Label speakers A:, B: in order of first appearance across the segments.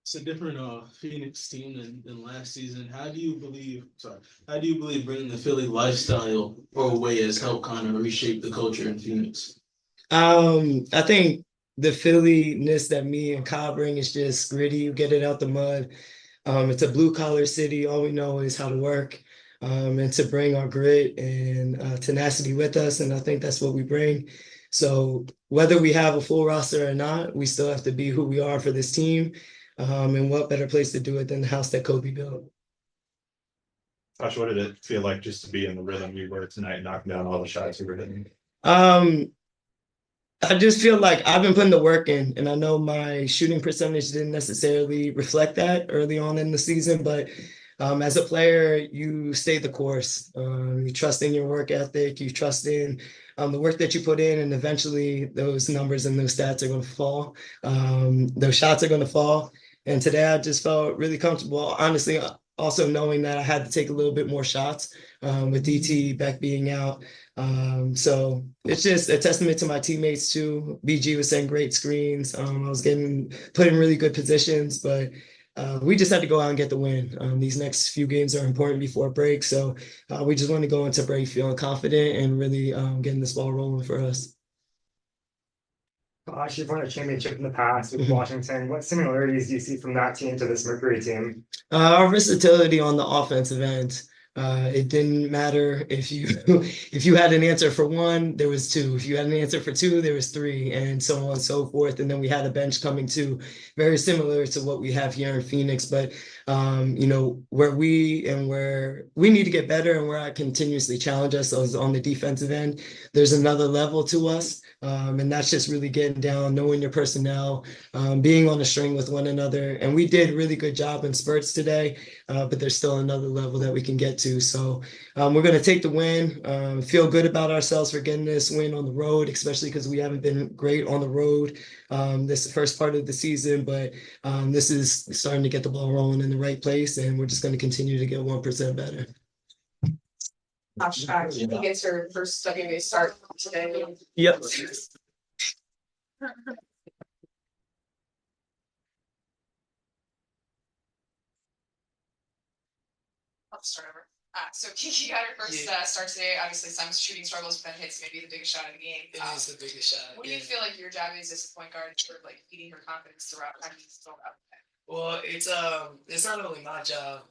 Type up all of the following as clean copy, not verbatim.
A: It's a different Phoenix team than last season. How do you believe bringing the Philly lifestyle away has helped kind of reshape the culture in Phoenix?
B: I think the Philly-ness that me and Kyle bring is just gritty. You get it out the mud. It's a blue collar city. All we know is how to work, and to bring our grit and tenacity with us. And I think that's what we bring. So whether we have a full roster or not, we still have to be who we are for this team. And what better place to do it than the house that Kobe built?
C: Josh, what did it feel like just to be in the rhythm you were tonight, knocking down all the shots you were hitting?
B: Um, I just feel like I've been putting the work in, and I know my shooting percentage didn't necessarily reflect that early on in the season, but as a player, you stay the course. You trust in your work ethic, you trust in the work that you put in, and eventually those numbers and those stats are going to fall. Those shots are going to fall. And today I just felt really comfortable, honestly, also knowing that I had to take a little bit more shots with DT Beck being out. So it's just a testament to my teammates too. BG was setting great screens. I was getting put in really good positions, but we just had to go out and get the win. These next few games are important before break, so we just want to go into break feeling confident and really getting this ball rolling for us.
D: Gosh, you've won a championship in the past with Washington. What similarities do you see from that team to this Mercury team?
B: Our versatility on the offensive end. It didn't matter if you if you had an answer for one, there was two. If you had an answer for two, there was three, and so on and so forth. And then we had a bench coming too, very similar to what we have here in Phoenix. But where we need to get better and where I continuously challenge us is on the defensive end. There's another level to us. And that's just really getting down, knowing your personnel, being on a string with one another. And we did really good job in spurts today, but there's still another level that we can get to. So we're going to take the win, feel good about ourselves for getting this win on the road, especially because we haven't been great on the road this first part of the season. But this is starting to get the ball rolling in the right place, and we're just going to continue to get 1% better.
E: Kiki gets her first WNBA start today.
B: Yep.
E: I'll start over. So Kiki got her first start today. Obviously, some shooting struggles, but then hits maybe the biggest shot of the game.
F: It is the biggest shot.
E: What do you feel like your job is as a point guard, sort of like feeding her confidence throughout? How do you feel about that?
F: Well, it's not only my job.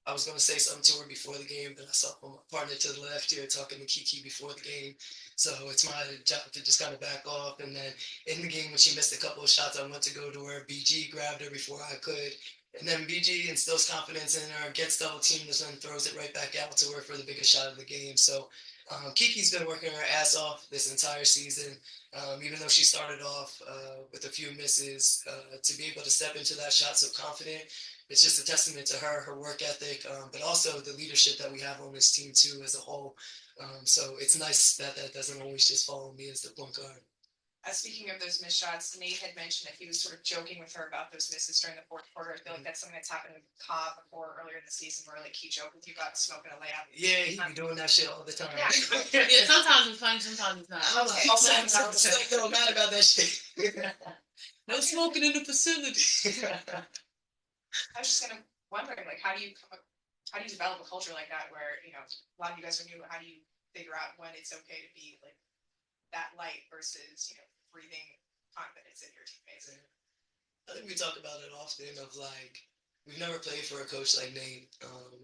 F: I was gonna say something to her before the game, but I saw my partner to the left here talking to Kiki before the game. So it's my job to just kind of back off. And then in the game when she missed a couple of shots, I went to go to her. BG grabbed her before I could. And then BG instills confidence in her, gets double teamed, and then throws it right back out to her for the biggest shot of the game. So Kiki's been working her ass off this entire season. Even though she started off with a few misses, to be able to step into that shot so confident, it's just a testament to her work ethic, but also the leadership that we have on this team too as a whole. So it's nice that that doesn't always just fall on me as the point guard.
E: Speaking of those missed shots, Nate had mentioned that he was sort of joking with her about those misses during the fourth quarter. I feel like that's something that's happened with Cobb before earlier in the season where like he joked with you about smoking a layup.
F: Yeah, he be doing that shit all the time.
E: Yeah.
G: Yeah, sometimes it's funny, sometimes it's not.
E: Okay.
F: I'm mad about that shit.
G: No smoking in the facility.
E: I was just kind of wondering, like, how do you develop a culture like that where, you know, a lot of you guys are new, how do you figure out when it's okay to be like that light versus, you know, breathing confidence in your teammates?
F: I think we talk about it often of like, we've never played for a coach like Nate.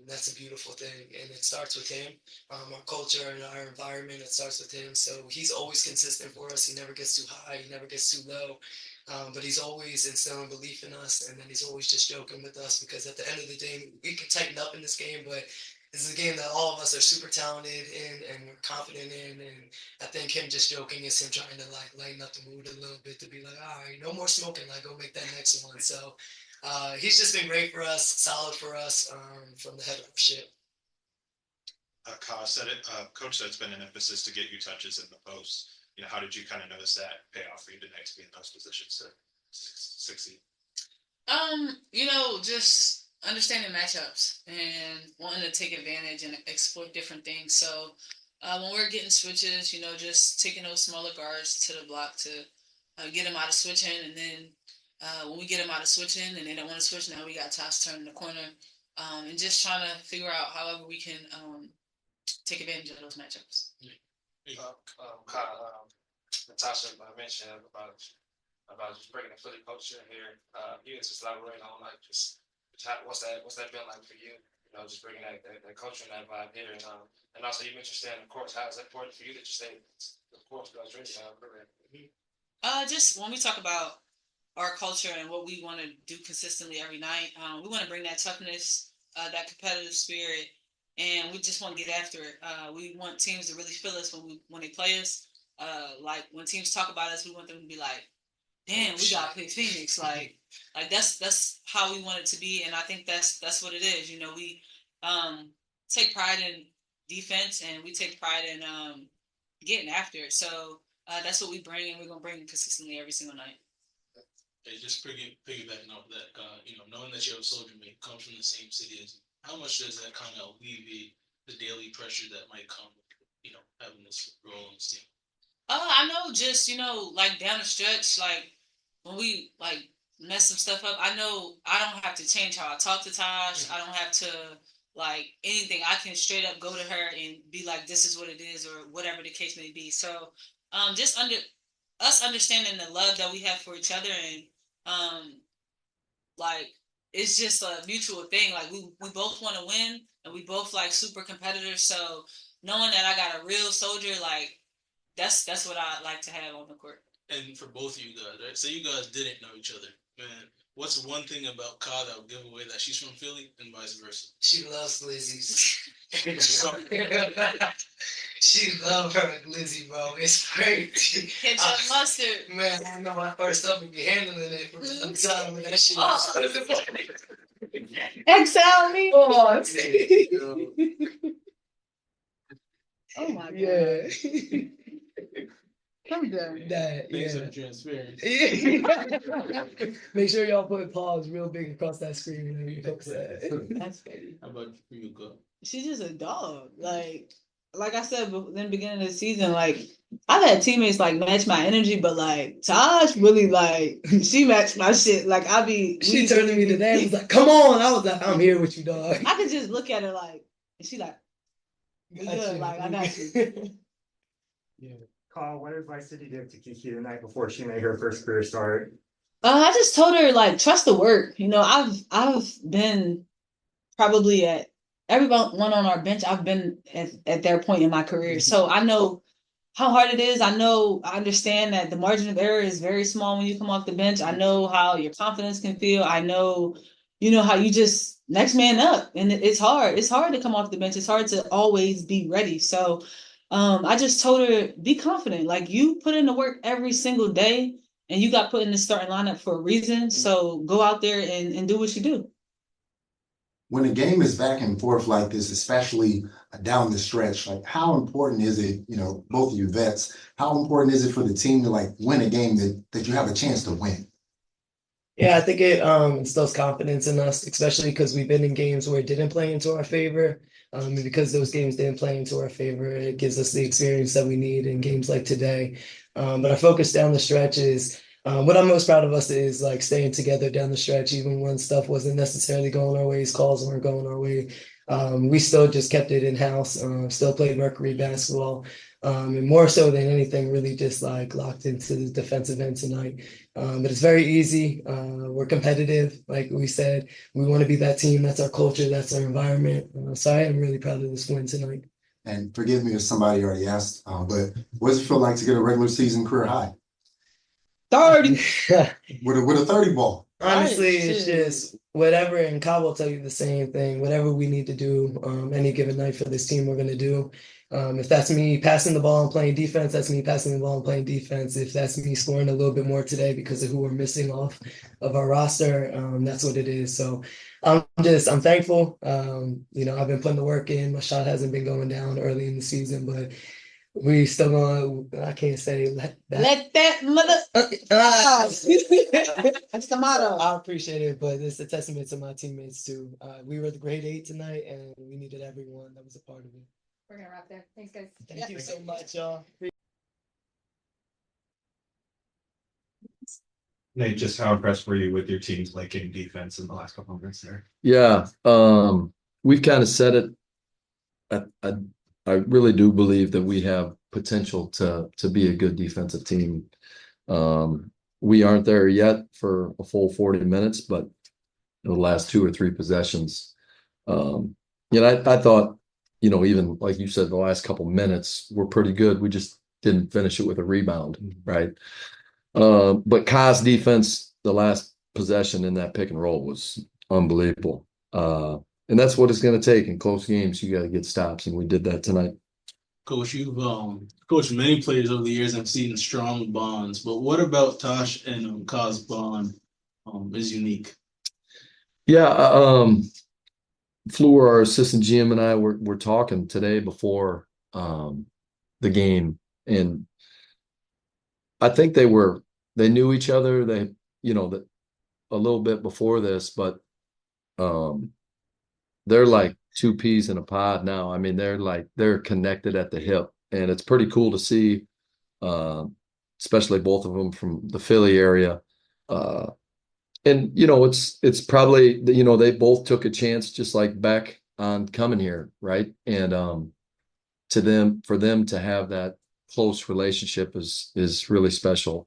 F: That's a beautiful thing. And it starts with him. Our culture and our environment, it starts with him. So he's always consistent for us. He never gets too high. He never gets too low. But he's always instilling belief in us. And then he's always just joking with us because at the end of the day, we can tighten up in this game, but this is a game that all of us are super talented in and we're confident in. And I think him just joking is him trying to like lighten up the mood a little bit to be like, all right, no more smoking, like go make that next one. So he's just been great for us, solid for us from the head of our ship.
C: Kyle said it. Coach said it's been an emphasis to get you touches in the post. You know, how did you kind of notice that pay off for you tonight to be in those positions to succeed?
G: Just understanding matchups and wanting to take advantage and exploit different things. So when we're getting switches, just taking those smaller guards to the block to get them out of switching, and then when we get them out of switching and they don't want to switch, now we got Tosh turning the corner, and just trying to figure out however we can take advantage of those matchups.
H: Kyle, Natasha mentioned about just bringing the Philly culture here. You can just elaborate on like just what's that been like for you? You know, just bringing that culture and that vibe here, and also you mentioned staying the course. How is that important for you to just stay the course throughout your career?
G: Just when we talk about our culture and what we want to do consistently every night, we want to bring that toughness, that competitive spirit, and we just want to get after it. We want teams to really feel us when they play us. Like when teams talk about us, we want them to be like, "Damn, we gotta play Phoenix." Like that's how we want it to be, and I think that's what it is. You know, we take pride in defense, and we take pride in getting after it. So that's what we bring, and we're gonna bring it consistently every single night.
A: Hey, just piggybacking off that, knowing that you have a soldier mate comes from the same city as you, how much does that kind of alleviate the daily pressure that might come with, having this role in this team?
G: I know, just like down the stretch, like when we like mess some stuff up, I know I don't have to change how I talk to Tosh. I don't have to like anything. I can straight up go to her and be like, "This is what it is," or whatever the case may be. So, just us understanding the love that we have for each other, and like it's just a mutual thing. Like we both want to win, and we both like super competitors. So knowing that I got a real soldier, like that's what I like to have on the court.
A: And for both of you guys, right? Say you guys didn't know each other, man. What's one thing about Ka that would give away that she's from Philly and vice versa?
F: She loves glizzies. She loves her glizzy, bro. It's crazy.
G: Ketchup, mustard.
F: Man, I know my first time be handling it for some time when that shit
G: Excel me.
F: Oh,
G: Oh my god.
B: Yeah.
G: I'm done.
B: That,
A: Thanks
B: yeah.
A: for transparency.
B: Make sure y'all put pause real big across that screen whenever you post that.
G: That's funny.
A: How about for you, Ka?
G: She's just a dog. Like I said in the beginning of the season, like I've had teammates like match my energy, but like Tosh really like she matched my shit. Like
B: She turned to me today and was like, "Come on!" I was like, "I'm here with you, dog."
G: I could just look at her like, and she like, "We
B: Got
G: good."
B: you.
G: Like I got you.
B: Yeah.
D: Carl, what advice did you give to Kiki the night before she made her first career start?
G: I just told her like trust the work. I've been probably at everyone on our bench. I've been at their point in my career, so I know how hard it is. I understand that the margin of error is very small when you come off the bench. I know how your confidence can feel. I know, how you just next man up, and it's hard. It's hard to come off the bench. It's hard to always be ready. So, I just told her be confident. Like you put in the work every single day, and you got put in the starting lineup for a reason. So go out there and do what you do.
I: When a game is back and forth like this, especially down the stretch, like how important is it, both of you vets, how important is it for the team to like win a game that you have a chance to win?
B: Yeah, I think it instills confidence in us, especially because we've been in games where it didn't play into our favor. And because those games didn't play into our favor, it gives us the experience that we need in games like today. But our focus down the stretch is what I'm most proud of us is like staying together down the stretch, even when stuff wasn't necessarily going our ways, calls weren't going our way. We still just kept it in-house, still played Mercury basketball. And more so than anything, really just like locked into the defensive end tonight. But it's very easy. We're competitive, like we said. We want to be that team. That's our culture. That's our environment. So I am really proud of this win tonight.
I: And forgive me if somebody already asked, but what does it feel like to get a regular season career high?
G: 30.
I: With a 30 ball.
B: Honestly, it's just whatever, and Kyle will tell you the same thing. Whatever we need to do any given night for this team, we're going to do. If that's me passing the ball and playing defense, that's me passing the ball and playing defense. If that's me scoring a little bit more today because of who we're missing off of our roster, that's what it is. So I'm thankful. I've been putting the work in. My shot hasn't been going down early in the season, but we still gonna, I can't say let that mother. That's
G: the motto.
B: I appreciate it, but it's a testament to my teammates too. We were the grade 8 tonight, and we needed everyone that was a part of it.
E: We're gonna wrap there. Thanks, guys.
B: Thank you so much, y'all.
C: Nate, just how impressed were you with your team's late game defense in the last couple of minutes there?
J: Yeah, we've kind of said it. I really do believe that we have potential to be a good defensive team. We aren't there yet for a full 40 minutes, but the last 2 or 3 possessions, I thought, even like you said, the last couple minutes were pretty good. We just didn't finish it with a rebound, right? But Kai's defense, the last possession in that pick and roll was unbelievable. And that's what it's going to take in close games. You got to get stops, and we did that tonight.
A: Coach, you've coached many players over the years and have seen strong bonds, but what about Tosh and Kai's bond is unique?
J: Yeah, Fleur, our assistant GM, and I were talking today before the game, and I think they knew each other. They, that a little bit before this, but they're like 2 peas in a pod now. I mean, they're connected at the hip, and it's pretty cool to see, especially both of them from the Philly area. And it's probably they both took a chance, just like Beck, on coming here, right? And for them to have that close relationship is really special.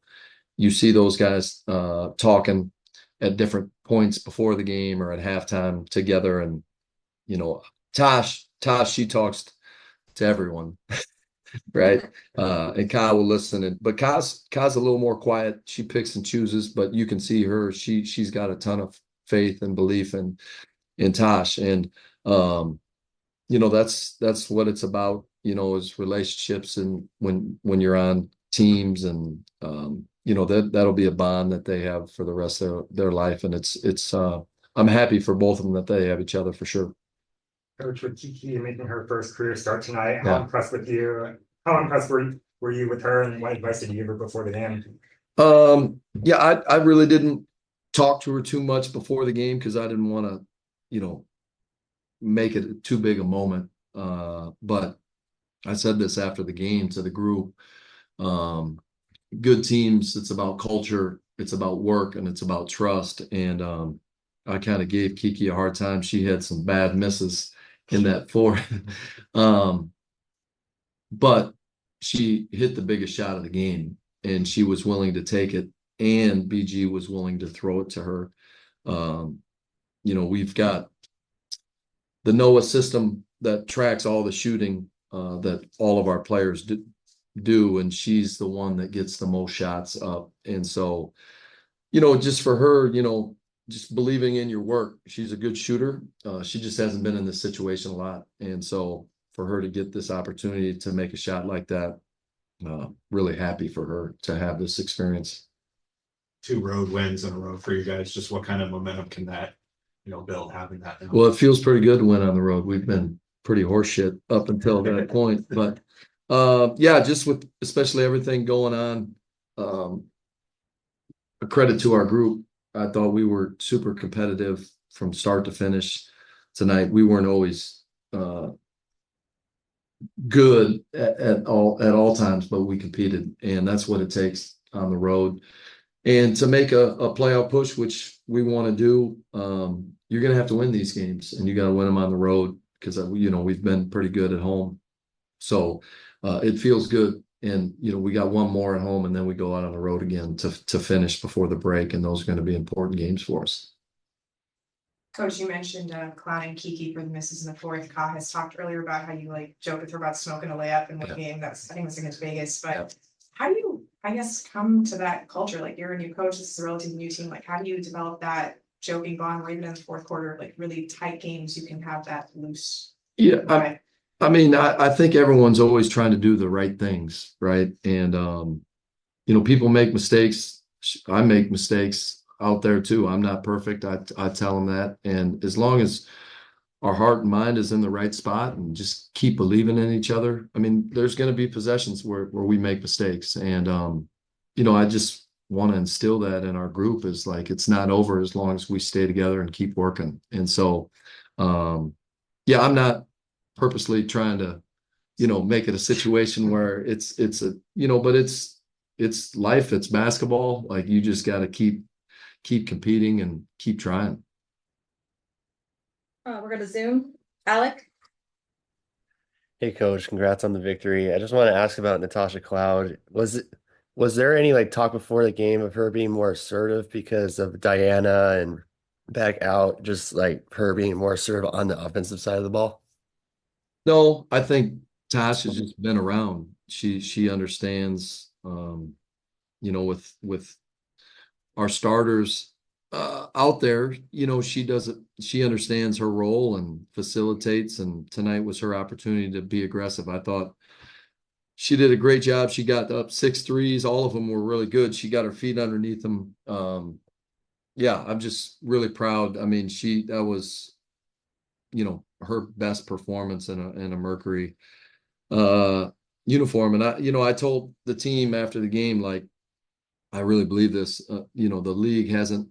J: You see those guys talking at different points before the game or at halftime together, and Tosh, she talks to everyone, right? And Kyle will listen, but Kyle's a little more quiet. She picks and chooses, but you can see her. She's got a ton of faith and belief in Tosh, and that's what it's about. Is relationships, and when you're on teams, and that'll be a bond that they have for the rest of their life, and it's I'm happy for both of them that they have each other for sure.
D: Coach, with Kiki making her first career start tonight, how
J: Yeah.
D: impressed with you? How impressed were you with her, and what advice did you give her before the game?
J: Yeah, I really didn't talk to her too much before the game because I didn't want to, make it too big a moment. But I said this after the game to the group. Good teams, it's about culture, it's about work, and it's about trust. And I kind of gave Kiki a hard time. She had some bad misses in that fourth. But she hit the biggest shot of the game, and she was willing to take it, and BG was willing to throw it to her. We've got the NOAA system that tracks all the shooting that all of our players do, and she's the one that gets the most shots up. And so, just for her, just believing in your work. She's a good shooter. She just hasn't been in this situation a lot. And so for her to get this opportunity to make a shot like that, really happy for her to have this experience.
C: 2 road wins in a row for you guys. Just what kind of momentum can that, build, having that now?
J: Well, it feels pretty good to win on the road. We've been pretty horseshit up until that point. But yeah, just with especially everything going on, a credit to our group. I thought we were super competitive from start to finish tonight. We weren't always good at all times, but we competed, and that's what it takes on the road. And to make a playoff push, which we want to do, you're going to have to win these games, and you got to win them on the road because we've been pretty good at home. So it feels good. And, we got one more at home, and then we go out on the road again to finish before the break. And those are going to be important games for us.
E: Coach, you mentioned clowning Kiki for the misses in the fourth. Ka has talked earlier about how you joked with her about smoking a layup in one game. I think it was against Vegas. But how do you, come to that culture? You're a new coach. This is a relatively new team. How do you develop that joking bond where even in the fourth quarter, really tight games, you can have that loose?
J: Yeah. I think everyone's always trying to do the right things, right? And, people make mistakes. I make mistakes out there too. I'm not perfect. I tell them that. And as long as our heart and mind is in the right spot and just keep believing in each other, there's going to be possessions where we make mistakes. And, I just want to instill that in our group is it's not over as long as we stay together and keep working. And so, I'm not purposely trying to, make it a situation where it's but it's it's life, it's basketball. Like you just got to keep competing and keep trying.
K: We're gonna Zoom. Alec?
L: Hey coach, congrats on the victory. I just want to ask about Natasha Cloud. Was there any like talk before the game of her being more assertive because of Diana and back out, just like her being more assertive on the offensive side of the ball?
J: No, I think Tash has just been around. She understands, with our starters out there, she understands her role and facilitates. And tonight was her opportunity to be aggressive. I thought she did a great job. She got up 6 threes. All of them were really good. She got her feet underneath them. Yeah, I'm just really proud. I mean, that was, her best performance in a Mercury uniform. And I told the team after the game, like, I really believe this. The league hasn't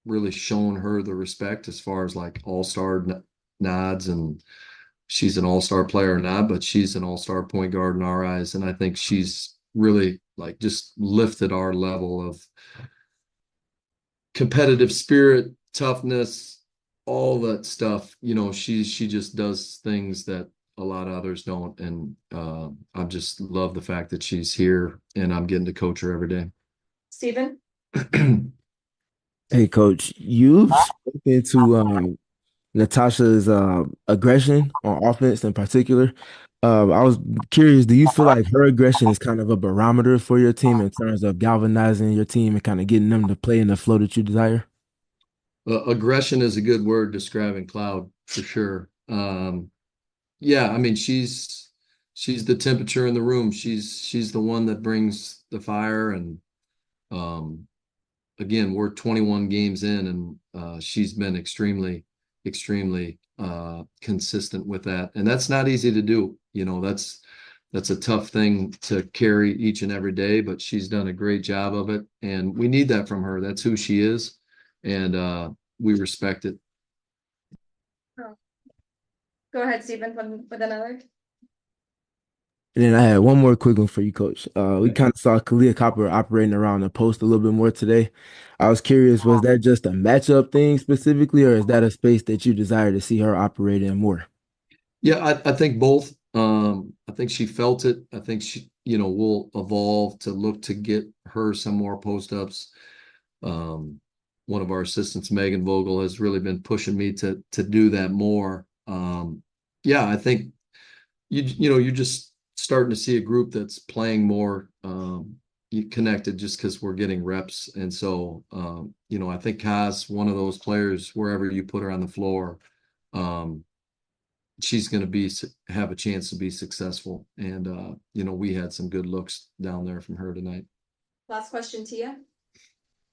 J: really shown her the respect as far as like all-star nods, and she's an all-star player or not, but she's an all-star point guard in our eyes. And I think she's really like just lifted our level of competitive spirit, toughness, all that stuff. She just does things that a lot of others don't. And I just love the fact that she's here and I'm getting to coach her every day.
K: Stephen?
M: Hey, coach, you've spoken to Natasha's aggression on offense in particular. I was curious, do you feel like her aggression is kind of a barometer for your team in terms of galvanizing your team and kind of getting them to play in the flow that you desire?
J: Aggression is a good word describing Cloud for sure. Yeah, I mean, she's the temperature in the room. She's the one that brings the fire. And again, we're 21 games in, and she's been extremely consistent with that. And that's not easy to do. That's a tough thing to carry each and every day, but she's done a great job of it. And we need that from her. That's who she is. And we respect it.
K: Go ahead, Stephen, with another.
M: And then I had one more quick one for you, coach. We kind of saw Kahleah Copper operating around the post a little bit more today. I was curious, was that just a matchup thing specifically, or is that a space that you desire to see her operate in more?
J: Yeah, I think both. I think she felt it. I think she, will evolve to look to get her some more post ups. One of our assistants, Megan Vogel, has really been pushing me to do that more. Yeah, I think you're just starting to see a group that's playing more connected just because we're getting reps. And so, I think Kaz, one of those players, wherever you put her on the floor, she's going to have a chance to be successful. And, we had some good looks down there from her tonight.
K: Last question, Tia.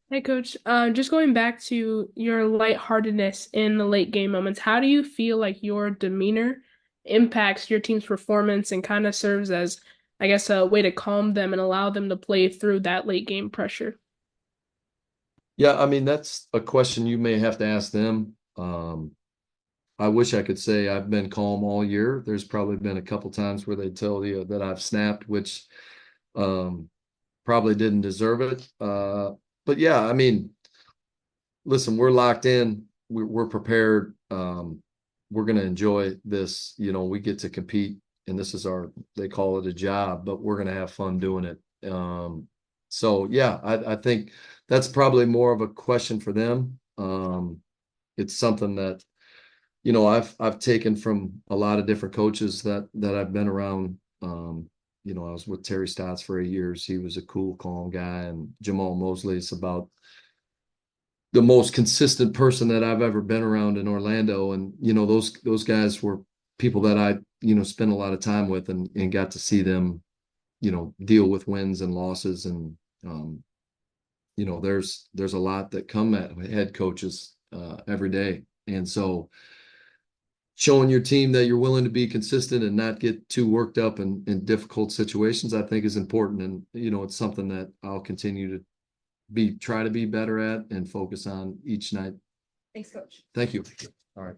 N: Hey, Coach. Just going back to your lightheartedness in the late game moments, how do you feel like your demeanor impacts your team's performance and kind of serves as, I guess, a way to calm them and allow them to play through that late game pressure?
J: Yeah, I mean, that's a question you may have to ask them. I wish I could say I've been calm all year. There's probably been a couple times where they tell you that I've snapped, which probably didn't deserve it. But yeah, I mean, listen, we're locked in. We're prepared. We're going to enjoy this. We get to compete, and this is they call it a job, but we're going to have fun doing it. So yeah, I think that's probably more of a question for them. It's something that, I've taken from a lot of different coaches that I've been around. I was with Terry Stotts for 8 years. He was a cool, calm guy. And Jamal Mosley is about the most consistent person that I've ever been around in Orlando. And, those guys were people that I, spent a lot of time with and got to see them, deal with wins and losses. And, there's a lot that come at head coaches every day. And so showing your team that you're willing to be consistent and not get too worked up in difficult situations, I think is important. And, it's something that I'll continue to try to be better at and focus on each night.
K: Thanks, Coach.
J: Thank you. All right.